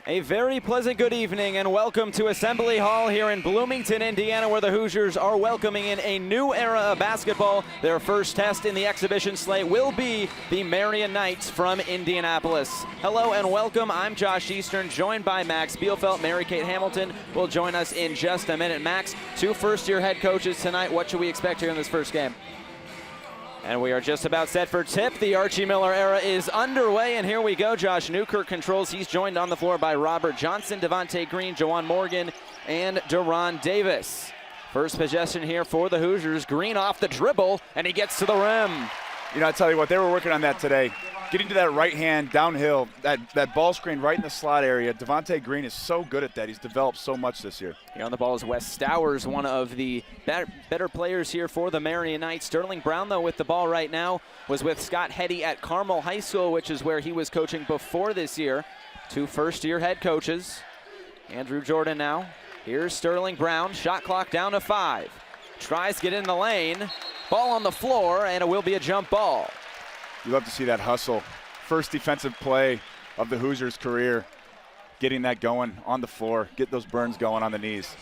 A very pleasant good evening and welcome to Assembly Hall here in Bloomington, Indiana, where the Hoosiers are welcoming in a new era of basketball. Their first test in the exhibition slate will be the Marian Knights from Indianapolis. Hello and welcome. I'm Josh Eastern, joined by Max Bielfeldt. Mary Kate Hamilton will join us in just a minute. Max, two first-year head coaches tonight. What should we expect here in this first game? And we are just about set for tip. The Archie Miller era is underway, and here we go. Josh Newkirk controls. He's joined on the floor by Robert Johnson, Devontae Green, Juwan Morgan, and Deron Davis. First possession here for the Hoosiers. Green off the dribble, and he gets to the rim. You know, I tell you what, they were working on that today. Getting to that right hand downhill, that ball screen right in the slot area. Devontae Green is so good at that. He's developed so much this year. Here on the ball is Wes Stowers, one of the better players here for the Marian Knights. Sterling Brown, though, with the ball right now, was with Scott Heddy at Carmel High School, which is where he was coaching before this year. Two first-year head coaches. Andrew Jordan now. Here's Sterling Brown. Shot clock down to 5. Tries to get in the lane. Ball on the floor, and it will be a jump ball. You love to see that hustle. First defensive play of the Hoosiers' career, getting that going on the floor, get those burns going on the knees.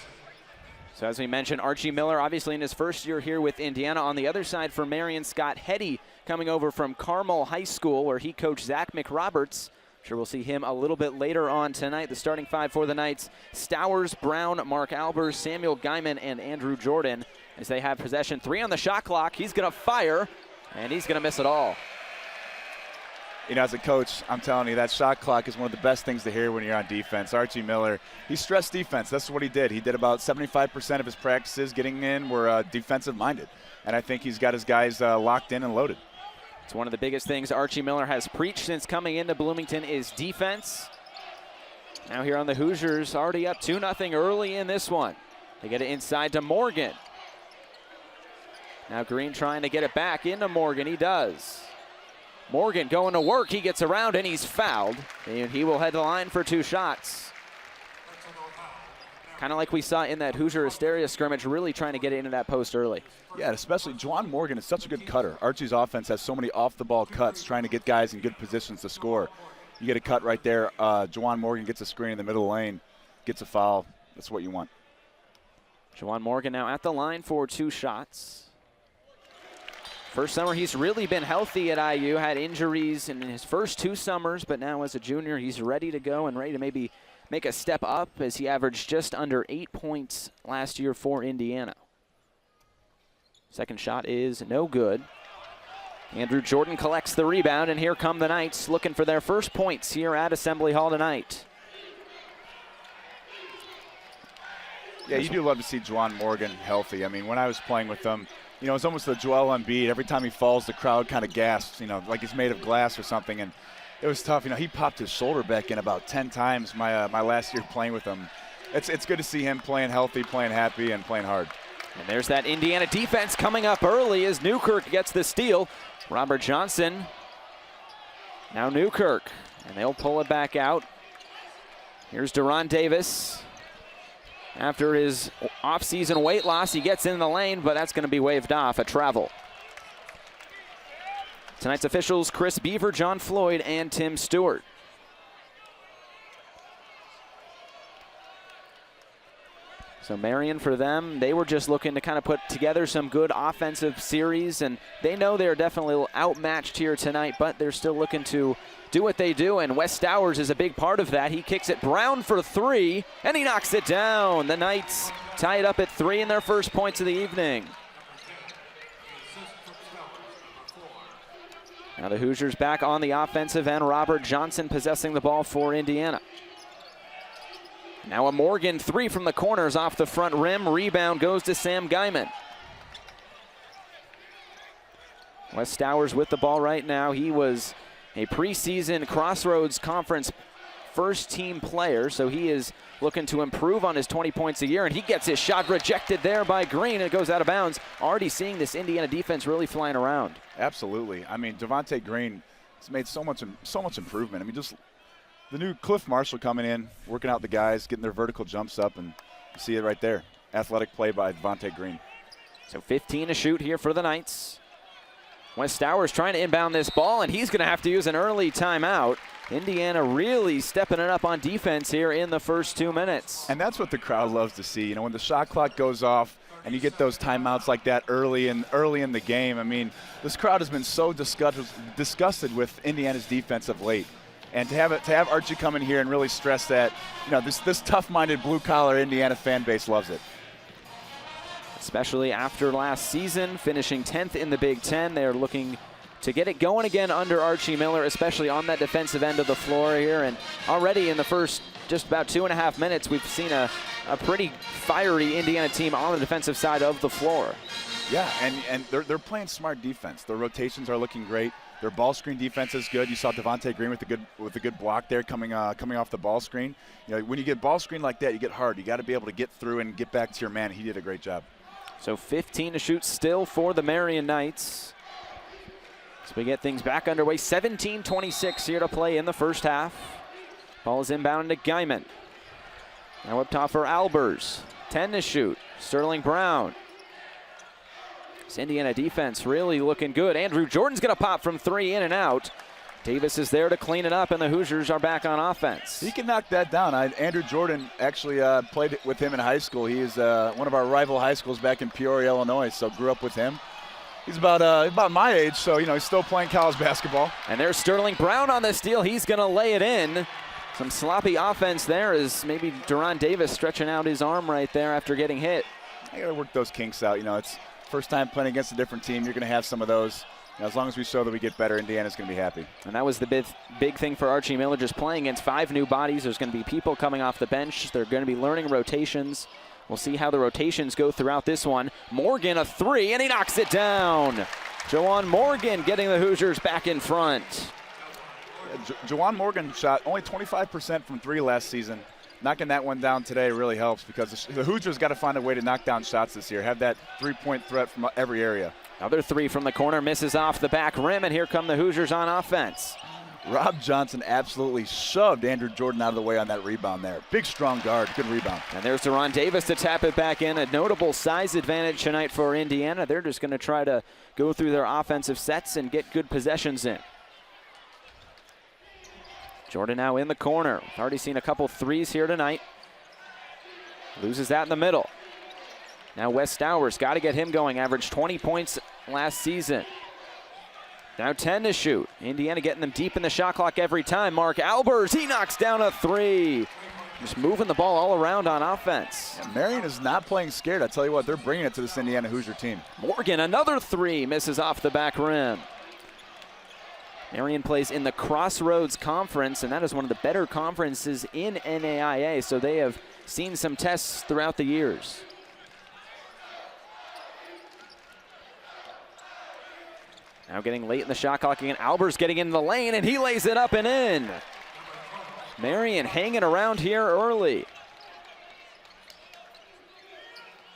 So as we mentioned, Archie Miller obviously in his first year here with Indiana. On the other side for Marian, Scott Heddy coming over from Carmel High School where he coached Zach McRoberts. I'm sure we'll see him a little bit later on tonight. The starting five for the Knights: Stowers, Brown, Mark Albers, Samuel Guyman, and Andrew Jordan as they have possession. 3 on the shot clock. He's going to fire, and he's going to miss it all. You know, as a coach, I'm telling you, that shot clock is one of the best things to hear when you're on defense. Archie Miller, he stressed defense. That's what he did. He did about 75% of his practices getting in were defensive-minded. And I think he's got his guys locked in and loaded. It's one of the biggest things Archie Miller has preached since coming into Bloomington is defense. Now here on the Hoosiers, already up 2-0 early in this one. They get it inside to Morgan. Now Green trying to get it back into Morgan. He does. Morgan going to work. He gets around and he's fouled. And he will head the line for 2 shots. Kind of like we saw in that Hoosier Hysteria scrimmage, really trying to get it into that post early. Yeah, especially Juwan Morgan is such a good cutter. Archie's offense has so many off-the-ball cuts, trying to get guys in good positions to score. You get a cut right there. Juwan Morgan gets a screen in the middle lane, gets a foul. That's what you want. Juwan Morgan now at the line for 2 shots. First summer, he's really been healthy at IU, had injuries in his first 2 summers, but now as a junior, he's ready to go and ready to maybe make a step up as he averaged just under 8 points last year for Indiana. Second shot is no good. Andrew Jordan collects the rebound, and here come the Knights looking for their first points here at Assembly Hall tonight. Yeah, you do love to see Juwan Morgan healthy. I mean, when I was playing with him, you know, it's almost a Joel Embiid. Every time he falls, the crowd kind of gasps, you know, like he's made of glass or something. And it was tough. You know, he popped his shoulder back in about 10 times my last year playing with him. It's good to see him playing healthy, playing happy, and playing hard. And there's that Indiana defense coming up early as Newkirk gets the steal. Robert Johnson, now Newkirk, and they'll pull it back out. Here's Deron Davis. After his offseason weight loss, he gets in the lane, but that's going to be waved off, a travel. Tonight's officials: Chris Beaver, John Floyd, and Tim Stewart. So Marian, for them, they were just looking to kind of put together some good offensive series, and they know they're definitely outmatched here tonight, but they're still looking to do what they do, and Wes Stowers is a big part of that. He kicks it Brown for 3, and he knocks it down. The Knights tie it up at 3 in their first points of the evening. Now the Hoosiers back on the offensive end. Robert Johnson possessing the ball for Indiana. Now a Morgan 3 from the corners off the front rim. Rebound goes to Sam Guyman. Wes Stowers with the ball right now. He was a preseason Crossroads Conference first-team player, so he is looking to improve on his 20 points a year, and he gets his shot rejected there by Green, and it goes out of bounds. Already seeing this Indiana defense really flying around. Absolutely. I mean, Devontae Green has made so much improvement. I mean, just the new Cliff Marshall coming in, working out the guys, getting their vertical jumps up, and you see it right there. Athletic play by Devontae Green. So 15 to shoot here for the Knights. Wes Stowers trying to inbound this ball, and he's going to have to use an early timeout. Indiana really stepping it up on defense here in the first 2 minutes. And that's what the crowd loves to see. You know, when the shot clock goes off and you get those timeouts like that early in the game, I mean, this crowd has been so disgusted with Indiana's defense of late. And to have Archie come in here and really stress that, you know, this tough-minded blue-collar Indiana fan base loves it. Especially after last season, finishing 10th in the Big Ten. They're looking to get it going again under Archie Miller, especially on that defensive end of the floor here. And already in the first just about 2.5 minutes, we've seen a pretty fiery Indiana team on the defensive side of the floor. Yeah, and they're playing smart defense. Their rotations are looking great. Their ball screen defense is good. You saw Devontae Green with a good block there coming off the ball screen. You know, when you get ball screen like that, you get hard. You got to be able to get through and get back to your man. He did a great job. So 15 to shoot still for the Marian Knights. So we get things back underway. 17-26 here to play in the first half. Ball is inbound to Guyman. Now up top for Albers. 10 to shoot. Sterling Brown. This Indiana defense really looking good. Andrew Jordan's going to pop from 3, in and out. Davis is there to clean it up, and the Hoosiers are back on offense. He can knock that down. Andrew Jordan actually played with him in high school. He is one of our rival high schools back in Peoria, Illinois, so grew up with him. He's about my age, so, you know, he's still playing college basketball. And there's Sterling Brown on the steal. He's going to lay it in. Some sloppy offense there as maybe Deron Davis stretching out his arm right there after getting hit. I got to work those kinks out. You know, it's first time playing against a different team. You're going to have some of those. You know, as long as we show that we get better, Indiana's going to be happy. And that was the big thing for Archie Miller, just playing against 5 new bodies. There's going to be people coming off the bench. They're going to be learning rotations. We'll see how the rotations go throughout this one. Morgan a 3, and he knocks it down. Jawan Morgan getting the Hoosiers back in front. Jawan Morgan shot only 25% from 3 last season. Knocking that one down today really helps because the Hoosiers got to find a way to knock down shots this year, have that three-point threat from every area. Another 3 from the corner, misses off the back rim, and here come the Hoosiers on offense. Rob Johnson absolutely shoved Andrew Jordan out of the way on that rebound there. Big, strong guard, good rebound. And there's Deron Davis to tap it back in. A notable size advantage tonight for Indiana. They're just going to try to go through their offensive sets and get good possessions in. Jordan now in the corner. Already seen a couple threes here tonight. Loses that in the middle. Now Wes Stowers, got to get him going. Averaged 20 points last season. Now 10 to shoot. Indiana getting them deep in the shot clock every time. Mark Albers, he knocks down a 3. Just moving the ball all around on offense. Yeah, Marian is not playing scared. I tell you what, they're bringing it to this Indiana Hoosier team. Morgan, another 3, misses off the back rim. Marian plays in the Crossroads Conference, and that is one of the better conferences in NAIA, so they have seen some tests throughout the years. Now getting late in the shot clock again. Albers getting in the lane, and he lays it up and in. Marian hanging around here early.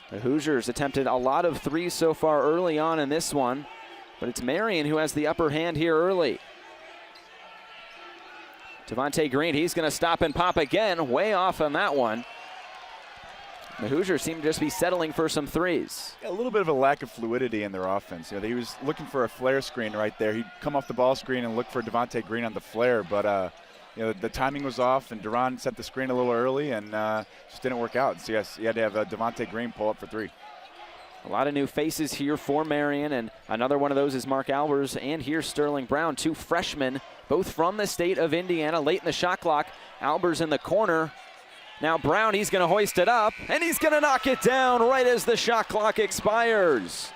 The Hoosiers attempted a lot of 3s so far early on in this one, but it's Marian who has the upper hand here early. Devontae Green, he's going to stop and pop again. Way off on that one. The Hoosiers seem to just be settling for some 3s. Yeah, a little bit of a lack of fluidity in their offense. You know, he was looking for a flare screen right there. He'd come off the ball screen and look for Devontae Green on the flare, but you know, the timing was off, and Deron set the screen a little early and just didn't work out. So yes, you had to have Devontae Green pull up for 3. A lot of new faces here for Marian, and another one of those is Mark Albers, and here's Sterling Brown, 2 freshmen, both from the state of Indiana. Late in the shot clock, Albers in the corner. Now Brown, he's going to hoist it up, and he's going to knock it down right as the shot clock expires.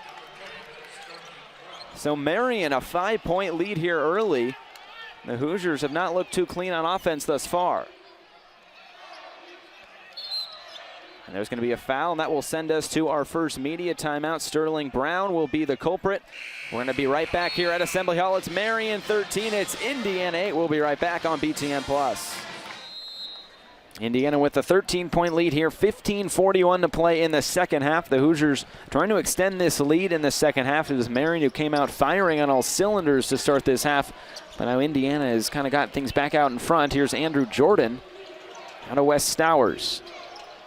So Marian, a 5-point lead here early. The Hoosiers have not looked too clean on offense thus far. And there's going to be a foul, and that will send us to our first media timeout. Sterling Brown will be the culprit. We're going to be right back here at Assembly Hall. It's Marian 13, it's Indiana 8. We'll be right back on BTN Plus. Indiana with a 13-point lead here, 15:41 to play in the second half. The Hoosiers trying to extend this lead in the second half. It was Marian who came out firing on all cylinders to start this half, but now Indiana has kind of got things back out in front. Here's Andrew Jordan out of Wes Stowers.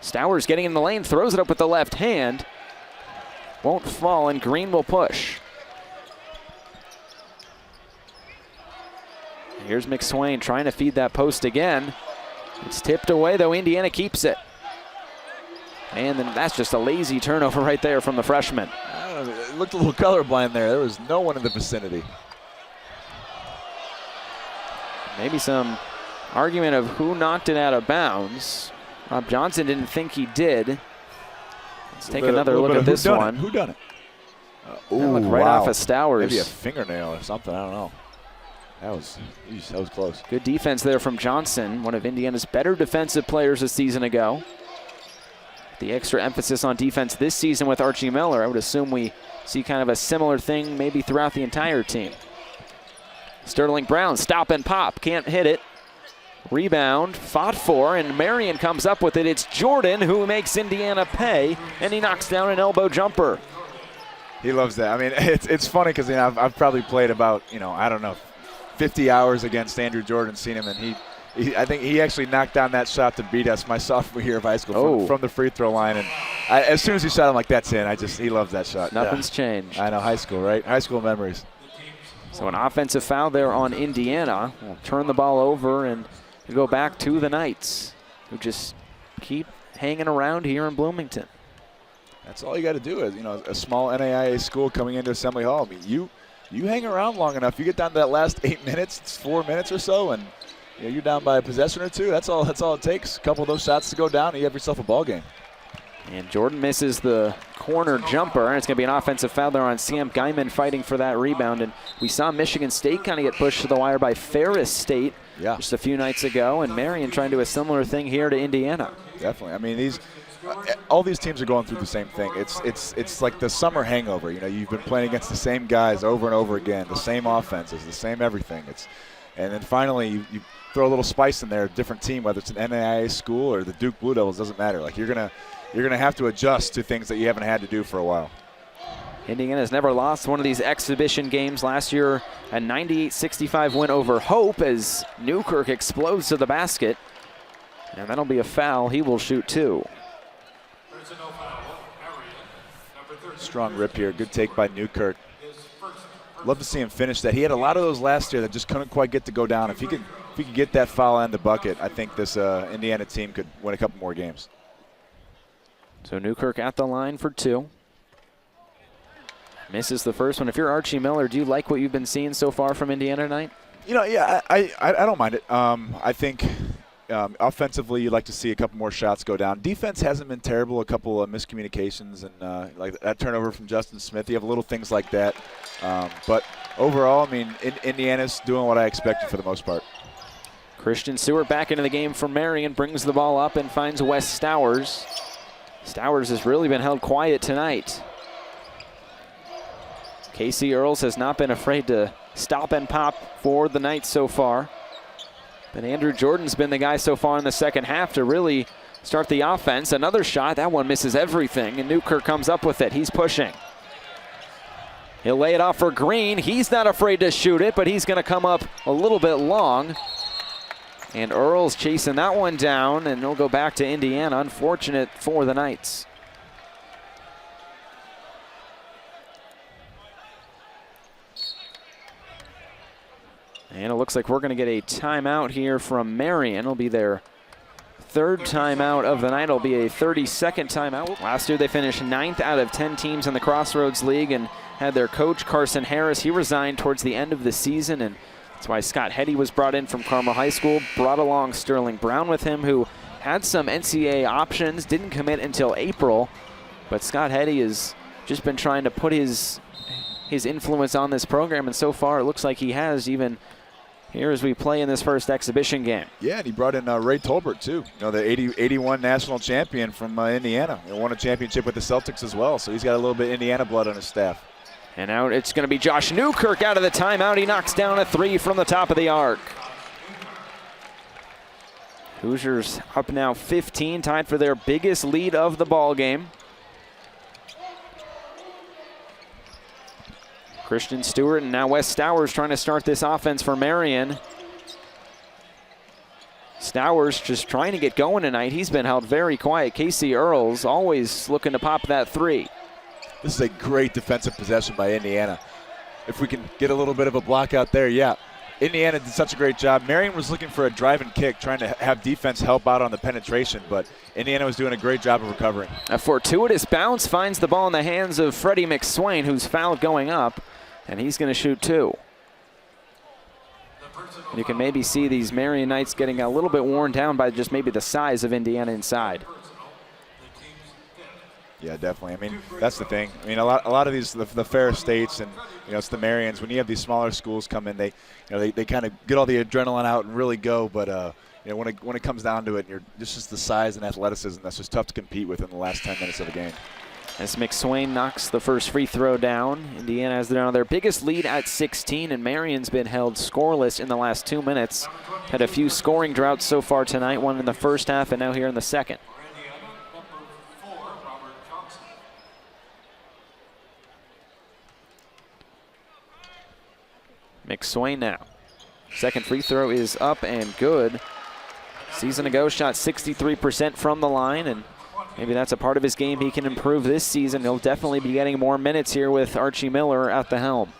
Stowers getting in the lane, throws it up with the left hand. Won't fall, and Green will push. Here's McSwain trying to feed that post again. It's tipped away, though. Indiana keeps it. And then that's just a lazy turnover right there from the freshman. I don't know, it looked a little colorblind there. There was no one in the vicinity. Maybe some argument of who knocked it out of bounds. Rob Johnson didn't think he did. Let's take another look at this one. Who done it? Right off of Stowers. Maybe a fingernail or something. I don't know. That was close. Good defense there from Johnson, one of Indiana's better defensive players a season ago. The extra emphasis on defense this season with Archie Miller, I would assume we see kind of a similar thing maybe throughout the entire team. Sterling Brown, stop and pop, can't hit it. Rebound, fought for, and Marian comes up with it. It's Jordan who makes Indiana pay, and he knocks down an elbow jumper. He loves that. I mean, it's funny because I've probably played about, I don't know, 50 hours against Andrew Jordan, seen him, and I think he actually knocked down that shot to beat us my sophomore year of high school from the free throw line. And as soon as he shot, I'm like, that's in. He loves that shot. Nothing's changed. I know, high school, right? High school memories. So an offensive foul there on Indiana. We'll turn the ball over and go back to the Knights, who just keep hanging around here in Bloomington. That's all you got to do is, a small NAIA school coming into Assembly Hall. I mean, you hang around long enough, you get down to that last 8 minutes, it's 4 minutes or so, and you're down by a possession or two. That's all it takes. A couple of those shots to go down, and you have yourself a ball game. And Jordan misses the corner jumper, and it's going to be an offensive foul there on Sam Guyman fighting for that rebound. And we saw Michigan State kind of get pushed to the wire by Ferris State just a few nights ago, and Marian trying to do a similar thing here to Indiana. Definitely. I mean, all these teams are going through the same thing. It's like the summer hangover. You've been playing against the same guys over and over again, the same offenses, the same everything. And then finally you throw a little spice in there, a different team, whether it's an NAIA school or the Duke Blue Devils, doesn't matter. Like you're gonna have to adjust to things that you haven't had to do for a while. Indiana has never lost one of these exhibition games. Last year, a 98-65 win over Hope as Newkirk explodes to the basket. And that'll be a foul. He will shoot two. Strong rip here. Good take by Newkirk. Love to see him finish that. He had a lot of those last year that just couldn't quite get to go down. If he could get that foul on the bucket, I think this Indiana team could win a couple more games. So Newkirk at the line for two. Misses the first one. If you're Archie Miller, do you like what you've been seeing so far from Indiana tonight? I don't mind it. I think offensively, you'd like to see a couple more shots go down. Defense hasn't been terrible. A couple of miscommunications and like that turnover from Justin Smith. You have little things like that. But overall, I mean, Indiana's doing what I expected for the most part. Christian Stewart back into the game for Marian, brings the ball up and finds Wes Stowers. Stowers has really been held quiet tonight. Casey Earls has not been afraid to stop and pop for the Knights so far. But Andrew Jordan's been the guy so far in the second half to really start the offense. Another shot, that one misses everything, and Newkirk comes up with it. He's pushing. He'll lay it off for Green. He's not afraid to shoot it, but he's going to come up a little bit long. And Earls chasing that one down, and they'll go back to Indiana. Unfortunate for the Knights. And it looks like we're going to get a timeout here from Marian. It'll be their third timeout of the night. It'll be a 30-second timeout. Last year they finished 9th out of 10 teams in the Crossroads League and had their coach, Carson Harris. He resigned towards the end of the season, and that's why Scott Hetty was brought in from Carmel High School, brought along Sterling Brown with him, who had some NCAA options, didn't commit until April. But Scott Hetty has just been trying to put his influence on this program, and so far it looks like he has, even here as we play in this first exhibition game. Yeah, and he brought in Ray Tolbert, too. The 81 national champion from Indiana. He won a championship with the Celtics as well, so he's got a little bit of Indiana blood on his staff. And now it's going to be Josh Newkirk out of the timeout. He knocks down a three from the top of the arc. Hoosiers up now 15, tied for their biggest lead of the ball game. Christian Stewart and now Wes Stowers trying to start this offense for Marian. Stowers just trying to get going tonight. He's been held very quiet. Casey Earls always looking to pop that three. This is a great defensive possession by Indiana. If we can get a little bit of a block out there, yeah. Indiana did such a great job. Marian was looking for a drive and kick, trying to have defense help out on the penetration, but Indiana was doing a great job of recovering. A fortuitous bounce finds the ball in the hands of Freddie McSwain, who's fouled going up, and he's going to shoot 2. You can maybe see these Marian Knights getting a little bit worn down by just maybe the size of Indiana inside. Yeah, definitely. I mean, that's the thing. I mean, a lot of these, the Ferris States and, it's the Marians. When you have these smaller schools come in, they kind of get all the adrenaline out and really go. But, when it comes down to it, just the size and athleticism, that's just tough to compete with in the last 10 minutes of a game. As McSwain knocks the first free throw down, Indiana has now their biggest lead at 16, and Marian's been held scoreless in the last 2 minutes. Had a few scoring droughts so far tonight, one in the first half and now here in the second. McSwain now. Second free throw is up and good. Season ago shot 63% from the line, and maybe that's a part of his game he can improve this season. He'll definitely be getting more minutes here with Archie Miller at the helm.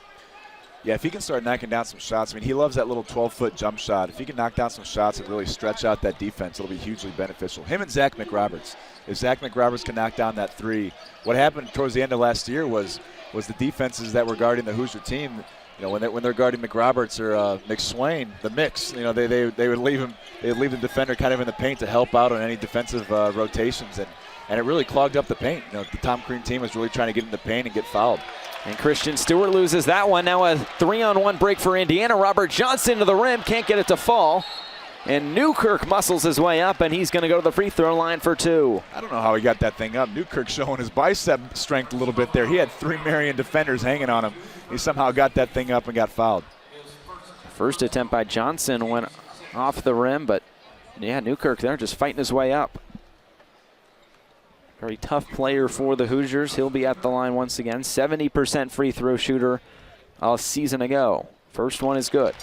Yeah, if he can start knocking down some shots, I mean, he loves that little 12-foot jump shot. If he can knock down some shots and really stretch out that defense, it'll be hugely beneficial. Him and Zach McRoberts. If Zach McRoberts can knock down that 3, what happened towards the end of last year was the defenses that were guarding the Hoosier team. When they're guarding McRoberts or McSwain, the mix, they would leave him. They would leave the defender kind of in the paint to help out on any defensive rotations, and it really clogged up the paint. The Tom Crean team was really trying to get in the paint and get fouled. And Christian Stewart loses that one. Now a 3-on-1 break for Indiana. Robert Johnson to the rim, can't get it to fall. And Newkirk muscles his way up, and he's going to go to the free throw line for 2. I don't know how he got that thing up. Newkirk showing his bicep strength a little bit there. He had 3 Marian defenders hanging on him. He somehow got that thing up and got fouled. First attempt by Johnson went off the rim, but yeah, Newkirk there just fighting his way up. Very tough player for the Hoosiers. He'll be at the line once again. 70% free throw shooter a season ago. First one is good.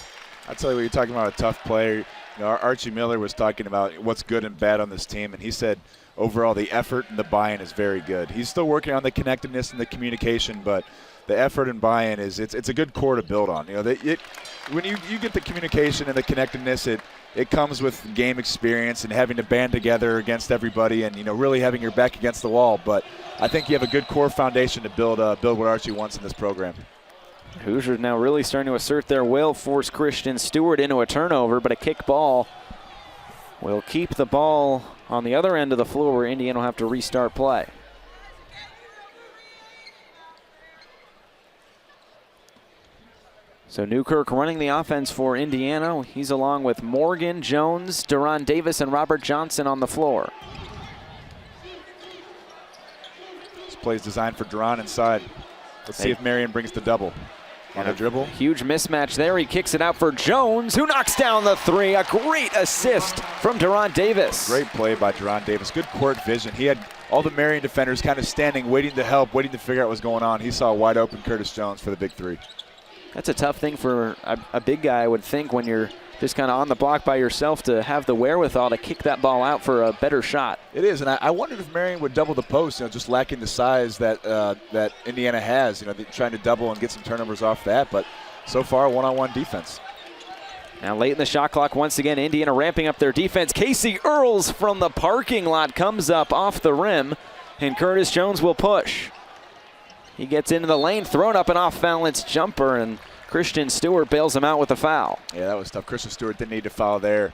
I'll tell you what, you're talking about a tough player. Archie Miller was talking about what's good and bad on this team, and he said overall the effort and the buy-in is very good. He's still working on the connectedness and the communication, but the effort and buy-in it's a good core to build on. When you get the communication and the connectedness, it comes with game experience and having to band together against everybody and really having your back against the wall. But I think you have a good core foundation to build what Archie wants in this program. Hoosiers now really starting to assert their will, force Christian Stewart into a turnover, but a kick ball will keep the ball on the other end of the floor where Indiana will have to restart play. So Newkirk running the offense for Indiana. He's along with Morgan, Jones, Deron Davis, and Robert Johnson on the floor. This play's designed for Deron inside. Let's see if Marian brings the double. On a dribble. Huge mismatch there. He kicks it out for Jones, who knocks down the 3. A great assist from Deron Davis. Great play by Deron Davis. Good court vision. He had all the Marian defenders kind of standing, waiting to help, waiting to figure out what's going on. He saw a wide open Curtis Jones for the big 3. That's a tough thing for a big guy, I would think, when you're just kind of on the block by yourself, to have the wherewithal to kick that ball out for a better shot. It is, and I wondered if Marian would double the post, just lacking the size that Indiana has, trying to double and get some turnovers off that, but so far, one-on-one defense. Now late in the shot clock, once again, Indiana ramping up their defense. Casey Earls from the parking lot comes up off the rim, and Curtis Jones will push. He gets into the lane, thrown up an off-balance jumper, and Christian Stewart bails him out with a foul. Yeah, that was tough. Christian Stewart didn't need to foul there.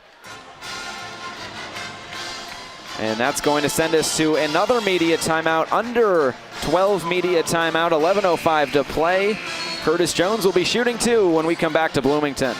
And that's going to send us to another media timeout. Under 12 media timeout, 11:05 to play. Curtis Jones will be shooting 2 when we come back to Bloomington.